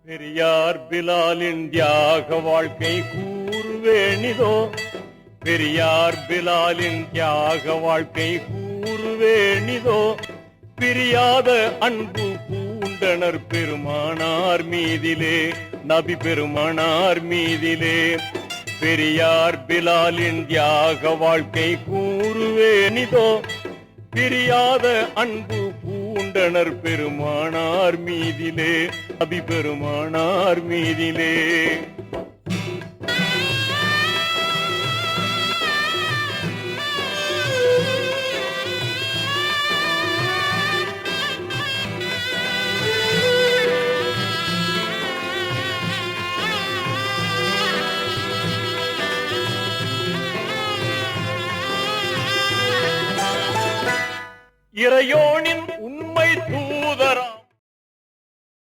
பெரியார் பிலாலின் தியாக வாழ்க்கை கூறுவேணிதோ, பெரியார் பிலாலின் தியாக வாழ்க்கை கூறுவேணிதோ, பிரியாத அன்பு பூண்டனர் பெருமானார் மீதிலே, நபி பெருமானார் மீதிலே. பெரியார் பிலாலின் தியாக வாழ்க்கை கூறுவேணிதோ, பிரியாத அன்பு பூண்டனர் பெருமானார் மீதிலே, நபி பெருமானார் மீதிலே. இறையோனின் உண்மை தூதர்